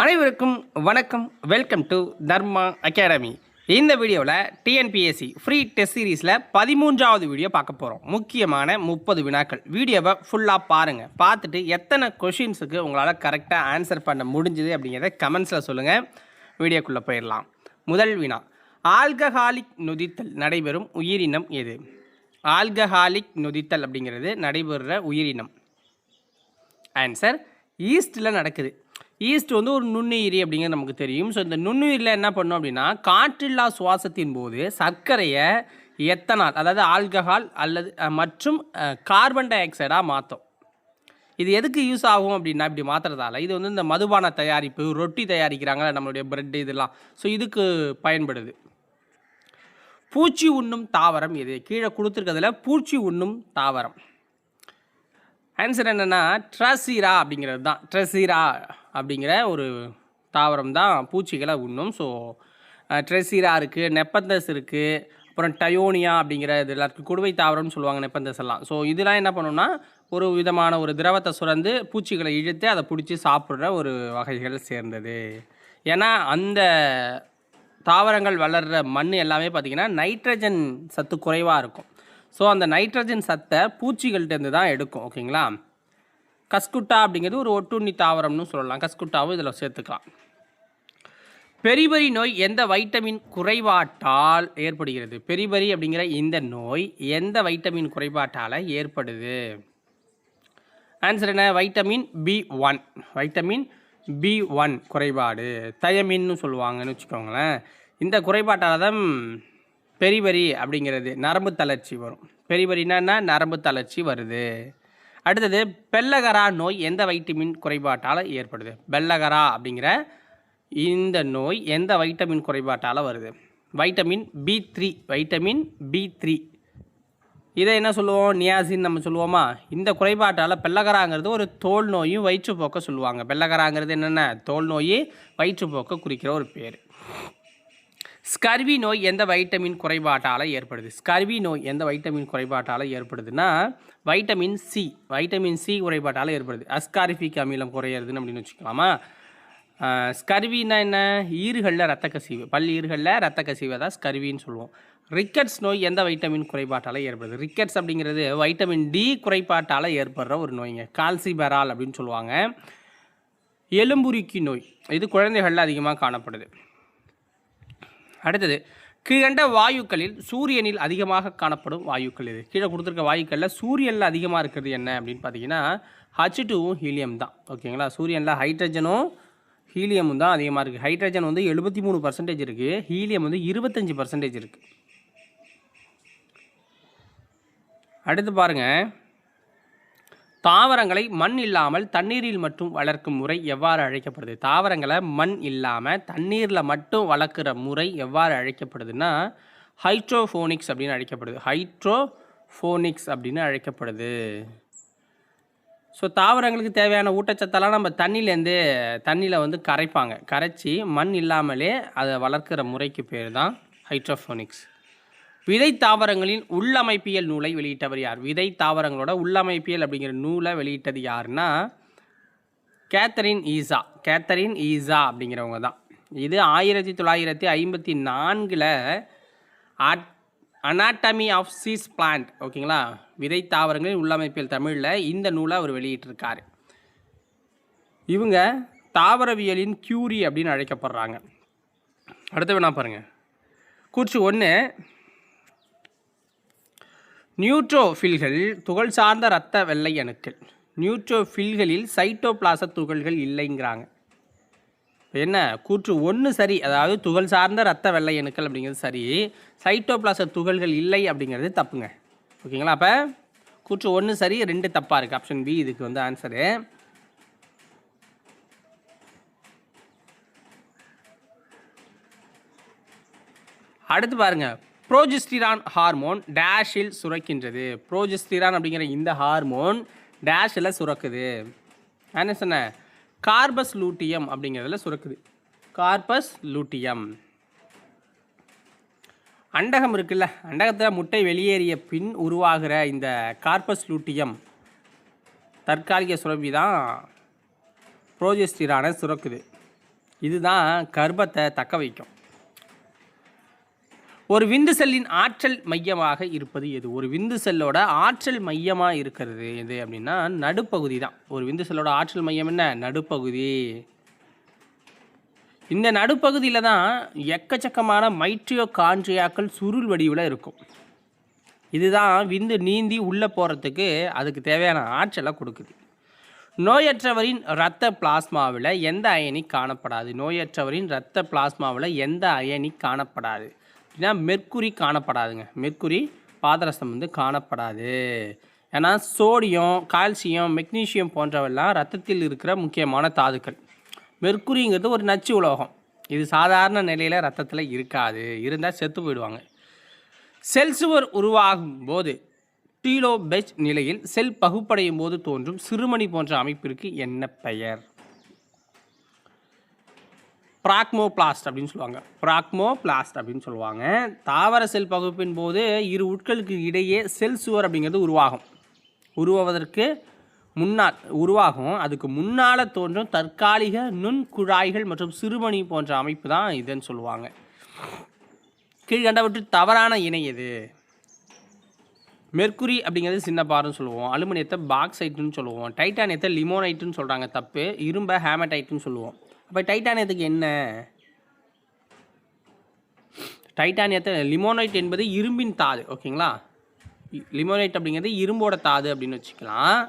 அனைவருக்கும் வணக்கம். Welcome to Dharma academy. இந்த வீடியோவில் டிஎன்பிஎஸ்சி ஃப்ரீ டெஸ்ட் சீரீஸில் 13வது வீடியோ பார்க்க போகிறோம். முக்கியமான 30 வினாக்கள். வீடியோவை ஃபுல்லாக பாருங்கள். பார்த்துட்டு எத்தனை கொஷின்ஸுக்கு உங்களால் கரெக்டாக ஆன்சர் பண்ண முடிஞ்சுது அப்படிங்கிறத கமெண்ட்ஸில் சொல்லுங்கள். வீடியோக்குள்ளே போயிடலாம். முதல் வினா, ஆல்கஹாலிக் நொதித்தல் நடைபெறும் உயிரினம் எது? ஆல்கஹாலிக் நொதித்தல் அப்படிங்கிறது நடைபெறுற உயிரினம். ஆன்சர் ஈஸ்டில் நடக்குது. ஈஸ்ட் வந்து ஒரு நுண்ணுயிரி அப்படிங்கிறது நமக்கு தெரியும். ஸோ இந்த நுண்ணுயிரில் என்ன பண்ணோம் அப்படின்னா, காற்றில்லா சுவாசத்தின் போது சர்க்கரையை எத்தனால், அதாவது ஆல்கஹால் அல்லது மற்றும் கார்பன் டை ஆக்சைடாக மாற்றும். இது எதுக்கு யூஸ் ஆகும் அப்படின்னா, இப்படி மாற்றுறதால இது வந்து இந்த மதுபான தயாரிப்பு, ரொட்டி தயாரிக்கிறாங்க நம்மளுடைய பிரெட் இதெல்லாம், ஸோ இதுக்கு பயன்படுது. பூச்சி உண்ணும் தாவரம் எது? கீழே கொடுத்துருக்கிறதுல பூச்சி உண்ணும் தாவரம். ஆன்சர் என்னென்னா ட்ரஸீரா அப்படிங்கிறது தான். ட்ரஸீரா அப்படிங்கிற ஒரு தாவரம் தான் பூச்சிகளை உண்ணும். ஸோ ட்ரெஸீரா இருக்குது, நெப்பந்தஸ் இருக்குது, அப்புறம் டயோனியா அப்படிங்கிற இது எல்லாத்துக்கும் குடுவை தாவரம்னு சொல்லுவாங்க நெப்பந்தஸ் எல்லாம். ஸோ இதெல்லாம் என்ன பண்ணணும்னா, ஒரு விதமான ஒரு திரவத்தை சுரந்து பூச்சிகளை இழுத்து அதை பிடிச்சி சாப்பிட்ற ஒரு வகைகள் சேர்ந்தது. ஏன்னா அந்த தாவரங்கள் வளர்கிற மண் எல்லாமே பார்த்திங்கன்னா நைட்ரஜன் சத்து குறைவாக இருக்கும். ஸோ அந்த நைட்ரஜன் சத்தை பூச்சிகள்கிட்டருந்து தான் எடுக்கும். ஓகேங்களா? கஸ்குட்டா அப்படிங்கிறது ஒரு ஒட்டுண்ணி தாவரம்னு சொல்லலாம். கஸ்குட்டாவும் இதில் சேர்த்துக்கலாம். பெரிபரி நோய் எந்த வைட்டமின் குறைபாட்டால் ஏற்படுகிறது? பெரிபரி அப்படிங்கிற இந்த நோய் எந்த வைட்டமின் குறைபாட்டால் ஏற்படுது? ஆன்சர் என்ன? Vitamin B1. வைட்டமின் B1 குறைபாடு, தயமின்னு சொல்லுவாங்கன்னு வச்சுக்கோங்களேன். இந்த குறைபாட்டால் தான் பெரிபரி அப்படிங்கிறது நரம்பு தளர்ச்சி வரும். பெரிபரினா நரம்பு தளர்ச்சி வருது. அடுத்தது, பெல்லகரா நோய் எந்த வைட்டமின் குறைபாட்டால் ஏற்படுது? பெல்லகரா அப்படிங்கிற இந்த நோய் எந்த வைட்டமின் குறைபாட்டால் வருது? Vitamin B3. வைட்டமின் B3 இதை என்ன சொல்லுவோம்? நியாசின் நம்ம சொல்லுவோமா? இந்த குறைபாட்டால் பெல்லகராங்கிறது ஒரு தோல் நோயும் வயிற்றுப்போக்க சொல்லுவாங்க. பெல்லகராங்கிறது என்னென்ன? தோல் நோய், வயிற்றுப்போக்க குறிக்கிற ஒரு பேர். ஸ்கர்வி நோய் எந்த வைட்டமின் குறைபாட்டால் ஏற்படுது? ஸ்கர்வி நோய் எந்த வைட்டமின் குறைபாட்டால் ஏற்படுதுன்னா வைட்டமின் சி. வைட்டமின் சி குறைபாட்டால் ஏற்படுது. அஸ்காரிஃபிக் அமிலம் குறையிறதுன்னு அப்படின்னு வச்சுக்கலாமா? ஸ்கர்வின்னா என்ன? ஈறுகளில் ரத்த கசிவு, பல் ஈறுகளில் ரத்த கசிவை தான் ஸ்கர்வின்னு சொல்லுவோம். ரிக்கட்ஸ் நோய் எந்த வைட்டமின் குறைபாட்டால் ஏற்படுது? ரிக்கட்ஸ் அப்படிங்கிறது வைட்டமின் டி குறைபாட்டால் ஏற்படுற ஒரு நோய்ங்க. கால்சிபெரால் அப்படின்னு சொல்லுவாங்க. எலும்புருக்கி நோய் இது குழந்தைகளில் அதிகமாக காணப்படுது. அடுத்தது, கீழண்ட வாயுக்களில் சூரியனில் அதிகமாக காணப்படும் வாயுக்கள் இது. கீழே கொடுத்துருக்க வாயுக்களில் சூரியனில் அதிகமாக இருக்கிறது என்ன அப்படின்னு பார்த்தீங்கன்னா H2வும் ஹீலியம் தான். ஓகேங்களா? சூரியனில் ஹைட்ரஜனும் ஹீலியமும் தான் அதிகமாக இருக்குது. ஹைட்ரஜன் வந்து 73% இருக்குது, ஹீலியம் வந்து 25% இருக்குது. அடுத்து பாருங்கள், தாவரங்களை மண் இல்லாமல் தண்ணீரில் மட்டும் வளர்க்கும் முறை எவ்வாறு அழைக்கப்படுது? தாவரங்களை மண் இல்லாமல் தண்ணீரில் மட்டும் வளர்க்குற முறை எவ்வாறு அழைக்கப்படுதுன்னா ஹைட்ரோஃபோனிக்ஸ் அப்படின்னு அழைக்கப்படுது. ஹைட்ரோஃபோனிக்ஸ் அப்படின்னு அழைக்கப்படுது. ஸோ தாவரங்களுக்கு தேவையான ஊட்டச்சத்தெல்லாம் நம்ம தண்ணியில் வந்து கரைப்பாங்க. கரைச்சி மண் இல்லாமலே அதை வளர்க்குற முறைக்கு பேர் தான் ஹைட்ரோஃபோனிக்ஸ். விதை தாவரங்களின் உள்ளமைப்பியல் நூலை வெளியிட்டவர் யார்? விதை தாவரங்களோட உள்ளமைப்பியல் அப்படிங்கிற நூலை வெளியிட்டது யாருன்னா கேத்தரின் ஈசா. கேத்தரின் ஈசா அப்படிங்கிறவங்க தான். இது 1954 அனாட்டமி ஆஃப் சீஸ் பிளான்ட், ஓகேங்களா, விதை தாவரங்களின் உள்ளமைப்பியல் தமிழில் இந்த நூலை அவர் வெளியிட்டிருக்காரு. இவங்க தாவரவியலின் கியூரி அப்படின்னு அழைக்கப்படுறாங்க. அடுத்து வேணா பாருங்கள். கூற்று 1, நியூட்ரோஃபில்கள் துகள் சார்ந்த இரத்த வெள்ளை அணுக்கள். நியூட்ரோஃபில்களில் சைட்டோபிளாச துகள்கள் இல்லைங்கிறாங்க. என்ன? கூற்று 1 சரி, அதாவது துகள் சார்ந்த இரத்த வெள்ளை அணுக்கள் அப்படிங்கிறது சரி, சைட்டோபிளாச துகள்கள் இல்லை அப்படிங்கிறது தப்புங்க. ஓகேங்களா? அப்போ கூற்று 1 சரி, 2 தப்பாக இருக்குது. ஆப்ஷன் பி இதுக்கு வந்து ஆன்சரு. அடுத்து பாருங்கள், ப்ரோஜெஸ்டிரான் ஹார்மோன் டேஷில் சுரக்கின்றது. ப்ரோஜெஸ்டிரான் அப்படிங்கிற இந்த ஹார்மோன் டேஷில் சுரக்குது. என்ன சொன்ன? கார்பஸ் லூட்டியம் அப்படிங்கிறதுல சுரக்குது. Corpus luteum. அண்டகம் இருக்குல்ல, அண்டகத்தில் முட்டை வெளியேறிய பின் உருவாகிற இந்த கார்பஸ் லூட்டியம் தற்காலிக சுரப்பி தான் ப்ரோஜெஸ்டிரானை சுரக்குது. இதுதான் கர்ப்பத்தை தக்க வைக்கும். ஒரு விந்து செல்லின் ஆற்றல் மையமாக இருப்பது எது? ஒரு விந்து செல்லோட ஆற்றல் மையமாக இருக்கிறது எது அப்படின்னா நடுப்பகுதி தான். ஒரு விந்து செல்லோட ஆற்றல் மையம் என்ன? நடுப்பகுதி. இந்த நடுப்பகுதியில் தான் எக்கச்சக்கமான மைட்ரியோகாண்ட்ரியாக்கள் சுருள் வடிவில் இருக்கும். இதுதான் விந்து நீந்தி உள்ளே போகிறதுக்கு அதுக்கு தேவையான ஆற்றலை கொடுக்குது. நோயற்றவரின் இரத்த பிளாஸ்மாவில் எந்த அயனி காணப்படாது? நோயற்றவரின் இரத்த பிளாஸ்மாவில் எந்த அயனி காணப்படாது? ஏன்னா மெர்க்குரி காணப்படாதுங்க. மெர்க்குரி பாதரசம் வந்து காணப்படாது. ஏன்னா சோடியம், கால்சியம், மெக்னீசியம் போன்றவெல்லாம் ரத்தத்தில் இருக்கிற முக்கியமான தாதுக்கள். மெர்க்குரிங்கிறது ஒரு நச்சு உலோகம். இது சாதாரண நிலையில் ரத்தத்தில் இருக்காது. இருந்தால் செத்து போயிடுவாங்க. செல் சுவர் உருவாகும் போது டீலோபெச் நிலையில் செல் பகுப்படையும் போது தோன்றும் சிறுமணி போன்ற அமைப்பிற்கு என்ன பெயர்? பிராக்மோபிளாஸ்ட் அப்படின்னு சொல்லுவாங்க. பிராக்மோபிளாஸ்ட் அப்படின்னு சொல்லுவாங்க. தாவர செல் பகுப்பின் போது இரு உட்களுக்கு இடையே செல் சுவர் அப்படிங்கிறது உருவாவதற்கு முன்னால் உருவாகும். அதுக்கு முன்னால் தோன்றும் தற்காலிக நுண்குழாய்கள் மற்றும் சிறுமணி போன்ற அமைப்பு தான் இதுன்னு சொல்லுவாங்க. கீழ்கண்டவற்றில் தவறான இணை எது? மெர்க்குரி அப்படிங்கிறது சின்ன பாருன்னு சொல்லுவோம். அலுமினியத்தை பாக்சைட்டுன்னு சொல்லுவோம். டைட்டானியத்தை லிமோனைட்டுன்னு சொல்கிறாங்க, தப்பு. இரும்பை ஹேமடைட்டுன்னு சொல்லுவோம். அப்போ டைட்டானியத்துக்கு என்ன? டைட்டானியத்தை லிமோனைட் என்பது இரும்பின் தாது. ஓகேங்களா? லிமோனைட் அப்படிங்கிறது இரும்போட தாது அப்படின்னு வச்சுக்கலாம்.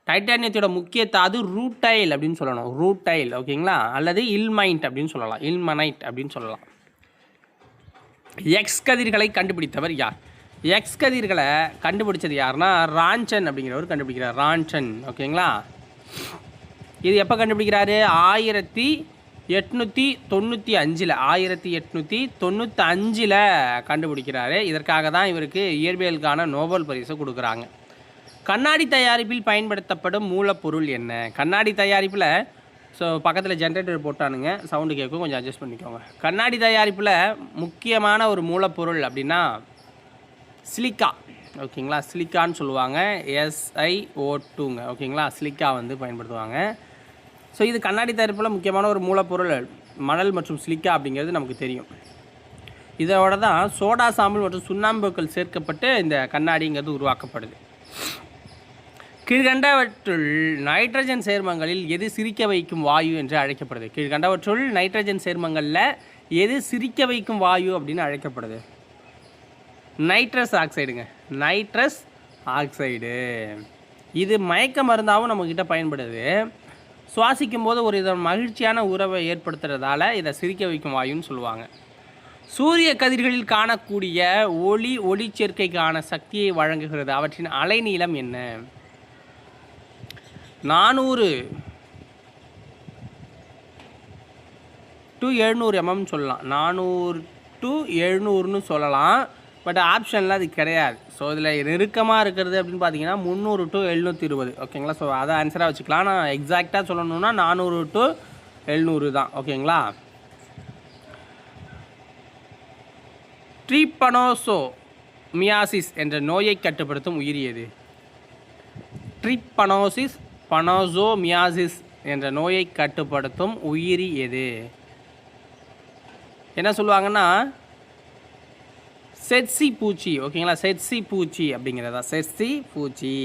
டைட்டானியத்தோட முக்கிய தாது ரூட்டைல் அப்படின்னு சொல்லணும். ரூட்டைல். ஓகேங்களா? அல்லது இல்மைண்ட் அப்படின்னு சொல்லலாம். இல்மனைட் அப்படின்னு சொல்லலாம். எக்ஸ் கதிர்களை கண்டுபிடித்தவர் யார்? எக்ஸ் கதிர்களை கண்டுபிடிச்சது யாருன்னா ரான்சன் அப்படிங்கிறவர் கண்டுபிடிக்கிறார். ரான்சன். ஓகேங்களா? இது எப்போ கண்டுபிடிக்கிறாரு? 1895 கண்டுபிடிக்கிறாரு. இதற்காக தான் இவருக்கு இயற்பியலுக்கான நோபல் பரிசு கொடுக்குறாங்க. கண்ணாடி தயாரிப்பில் பயன்படுத்தப்படும் மூலப்பொருள் என்ன? கண்ணாடி தயாரிப்பில் பக்கத்தில் ஜென்ரேட்டர் போட்டானுங்க, சவுண்டு கேட்கும், கொஞ்சம் அட்ஜஸ்ட் பண்ணிக்கோங்க. கண்ணாடி தயாரிப்பில் முக்கியமான ஒரு மூலப்பொருள் அப்படின்னா சிலிக்கா. ஓகேங்களா? சிலிக்கான்னு சொல்லுவாங்க. SiO2ங்க. ஓகேங்களா? சிலிக்கா வந்து பயன்படுத்துவாங்க. இது கண்ணாடி தயாரிப்பில் முக்கியமான ஒரு மூலப்பொருள் மணல் மற்றும் சிலிக்கா அப்படிங்கிறது நமக்கு தெரியும். இதோட தான் சோடா சாம்பல் மற்றும் சுண்ணாம்புக்கள் சேர்க்கப்பட்டு இந்த கண்ணாடிங்கிறது உருவாக்கப்படுது. கீழ்கண்டவற்றுள் நைட்ரஜன் சேர்மங்களில் எது சிரிக்க வைக்கும் வாயு என்று அழைக்கப்படுது? கீழ்கண்டவற்றுள் நைட்ரஜன் சேர்மங்களில் எது சிரிக்க வைக்கும் வாயு அப்படின்னு அழைக்கப்படுது? நைட்ரஸ் ஆக்சைடுங்க. Nitrous oxide. இது மயக்க மருந்தாகவும் நம்மக்கிட்ட பயன்படுது. சுவாசிக்கும் போது ஒரு இதை மகிழ்ச்சியான உறவை ஏற்படுத்துறதால இதை சிரிக்க வைக்கும் வாயுன்னு சொல்லுவாங்க. சூரிய கதிர்களில் காணக்கூடிய ஒளிச்சேர்க்கைக்கான சக்தியை வழங்குகிறது. அவற்றின் அலைநீளம் என்ன? 400 to 700 mm சொல்லலாம். 400 to 700ன்னு சொல்லலாம். பட் ஆப்ஷனில் அது கிடையாது. இதில் நெருக்கமாக இருக்கிறது அப்படின்னு பார்த்தீங்கன்னா 300 to 720. ஓகேங்களா? அதை ஆன்சராக வச்சுக்கலாம். நான் எக்ஸாக்டாக சொல்லணும்னா 400 to 700 தான். ஓகேங்களா? ட்ரிபனோசோமியாசிஸ் என்ற நோயை கட்டுப்படுத்தும் உயிரி எது? ட்ரிபனோசோமியாசிஸ் என்ற நோயை கட்டுப்படுத்தும் உயிரி எது? என்ன சொல்லுவாங்கன்னா செட்சி பூச்சி. ஓகேங்களா? செட்சி பூச்சி அப்படிங்கிறதா செட்சி பூச்சி.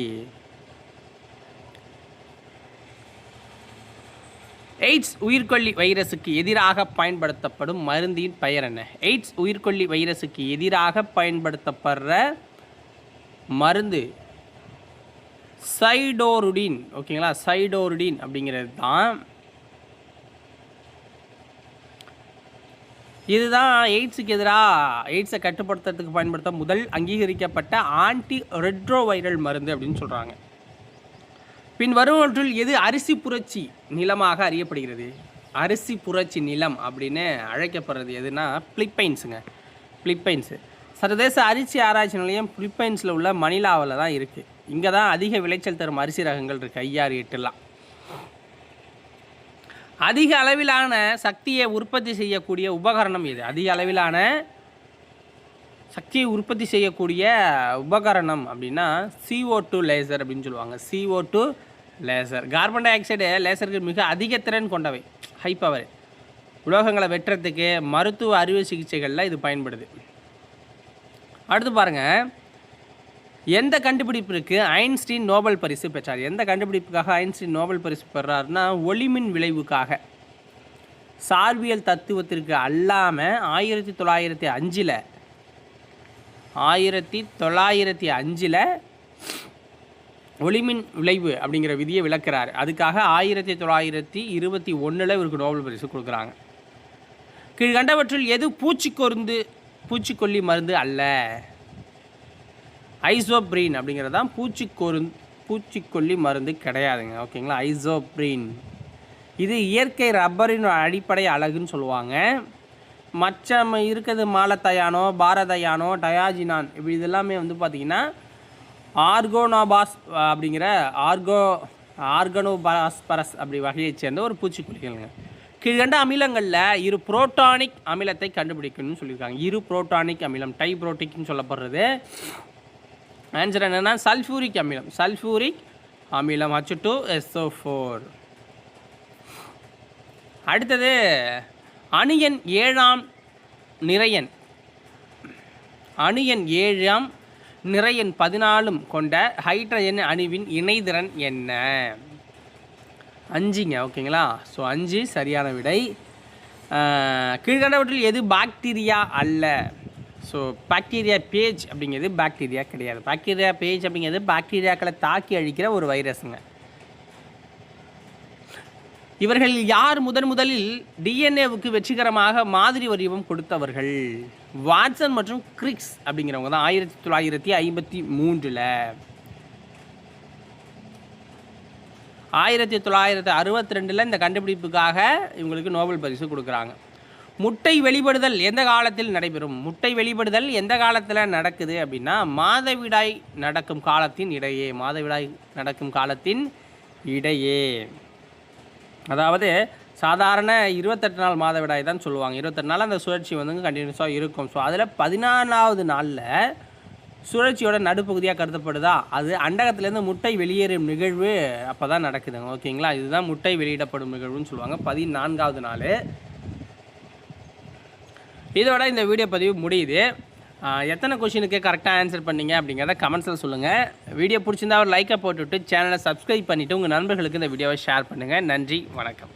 எய்ட்ஸ் உயிர்கொல்லி வைரஸுக்கு எதிராக பயன்படுத்தப்படும் மருந்தின் பெயர் என்ன? எய்ட்ஸ் உயிர்கொல்லி வைரஸுக்கு எதிராக பயன்படுத்தப்படுற மருந்து சைடோருடின். ஓகேங்களா? சைடோருடின் அப்படிங்கிறது தான். இதுதான் எய்ட்ஸுக்கு எதிராக எய்ட்ஸை கட்டுப்படுத்துறதுக்கு பயன்படுத்த முதல் அங்கீகரிக்கப்பட்ட ஆன்டி ரெட்ரோவைரல் மருந்து அப்படின்னு சொல்கிறாங்க. பின் வருவற்றில் எது அரிசி புரட்சி நிலமாக அறியப்படுகிறது? அரிசி புரட்சி நிலம் அப்படின்னு அழைக்கப்படுறது எதுனா பிலிப்பைன்ஸுங்க. பிலிப்பைன்ஸு சர்வதேச அரிசி ஆராய்ச்சி நிலையம் பிலிப்பைன்ஸில் உள்ள மணிலாவில் தான் இருக்குது. இங்கே தான் அதிக விளைச்சல் தரும் அரிசி ரகங்கள் இருக்குது. 5, 6, 8 அதிக அளவிலான சக்தியை உற்பத்தி செய்யக்கூடிய உபகரணம் எது? அதிக அளவிலான சக்தியை உற்பத்தி செய்யக்கூடிய உபகரணம் அப்படின்னா CO2 லேசர் அப்படின்னு சொல்லுவாங்க. CO2 laser. Carbon dioxide லேசருக்கு மிக அதிக திறன் கொண்டவை, ஹை பவர். உலோகங்களை வெட்டுறதுக்கு, மருத்துவ அறுவை சிகிச்சைகளில் இது பயன்படுது. அடுத்து பாருங்கள், எந்த கண்டுபிடிப்பிற்கு ஐன்ஸ்டீன் நோபல் பரிசு பெற்றார்? எந்த கண்டுபிடிப்புக்காக ஐன்ஸ்டீன் நோபல் பரிசு பெறாருன்னா ஒளிமின் விளைவுக்காக. சார்பியல் தத்துவத்திற்கு அல்லாமல் 1905 ஒளிமின் விளைவு அப்படிங்கிற விதியை விளக்குறாரு. அதுக்காக 1921 இவருக்கு நோபல் பரிசு கொடுக்குறாங்க. கீழ்கண்டவற்றில் எது பூச்சிக்கொல்லி மருந்து அல்ல? ஐசோப்ரீன் அப்படிங்கிறது தான் பூச்சிக்கொல்லி மருந்து கிடையாதுங்க. ஓகேங்களா? ஐசோப்ரீன் இது இயற்கை ரப்பரின் அடிப்படை அழகுன்னு சொல்லுவாங்க. மற்ற இருக்கிறது மாலத்தயானோ, பாரதயானோ, டயாஜினான் இப்படி இதெல்லாமே வந்து பார்த்திங்கன்னா ஆர்கோனோபாஸ் அப்படிங்கிற ஆர்கனோபாஸ்பரஸ் அப்படி வகையை சேர்ந்த ஒரு பூச்சிக்கொல்லிகளுங்க. கீழ்கண்ட அமிலங்களில் 2 புரோட்டானிக் அமிலத்தை கண்டுபிடிக்கணும்னு சொல்லியிருக்காங்க. 2 புரோட்டானிக் அமிலம் டைப்ரோட்டிக்னு சொல்லப்படுறது. ஆன்சர் என்னென்னா சல்ஃபூரிக் அமிலம் H2SO4. அடுத்தது அணு எண் 7ஆம் நிறையன் 14 கொண்ட ஹைட்ரஜன் அணுவின் இணைதிறன் என்ன? 5ங்க. ஓகேங்களா? ஸோ 5 சரியான விடை. கீழ்கண்டவற்றில் எது பாக்டீரியா அல்ல? ஸோ பாக்டீரியா பேஜ் அப்படிங்கிறது பாக்டீரியா கிடையாது. பாக்டீரியா பேஜ் அப்படிங்கிறது பாக்டீரியாக்களை தாக்கி அழிக்கிற ஒரு வைரஸுங்க. இவர்கள் யார் முதலில் டிஎன்ஏவுக்கு வெற்றிகரமாக மாதிரி வடிவம் கொடுத்தவர்கள்? வாட்சன் மற்றும் கிரிக்ஸ் அப்படிங்கிறவங்க தான் 1953. 1962 இந்த கண்டுபிடிப்புக்காக இவங்களுக்கு நோபல் பரிசு கொடுக்குறாங்க. முட்டை வெளிப்படுதல் எந்த காலத்தில் நடைபெறும்? முட்டை வெளிப்படுதல் எந்த காலத்தில் நடக்குது அப்படின்னா மாதவிடாய் நடக்கும் காலத்தின் இடையே. அதாவது சாதாரண 28 நாள் மாதவிடாய் தான் சொல்லுவாங்க. 28 நாள் அந்த சுழற்சி வந்து கண்டினியூஸாக இருக்கும். ஸோ அதில் 14வது நாளில் சுழற்சியோட நடுப்பகுதியாக கருதப்படுதா, அது அண்டகத்திலேருந்து முட்டை வெளியேறும் நிகழ்வு அப்போ தான் நடக்குதுங்க. ஓகேங்களா? இதுதான் முட்டை வெளியிடப்படும் நிகழ்வுன்னு சொல்லுவாங்க. 14வது நாள். இதோட இந்த வீடியோ பதிவு முடியுது. எத்தனை கொஷினுக்கு கரெக்டாக ஆன்சர் பண்ணீங்க அப்படிங்கிறத கமெண்ட்ஸில் சொல்லுங்கள். வீடியோ பிடிச்சிருந்தா ஒரு லைக்கை போட்டுவிட்டு சேனலை சப்ஸ்கிரைப் பண்ணிவிட்டு உங்கள் நண்பர்களுக்கு இந்த வீடியோவை ஷேர் பண்ணுங்கள். நன்றி, வணக்கம்.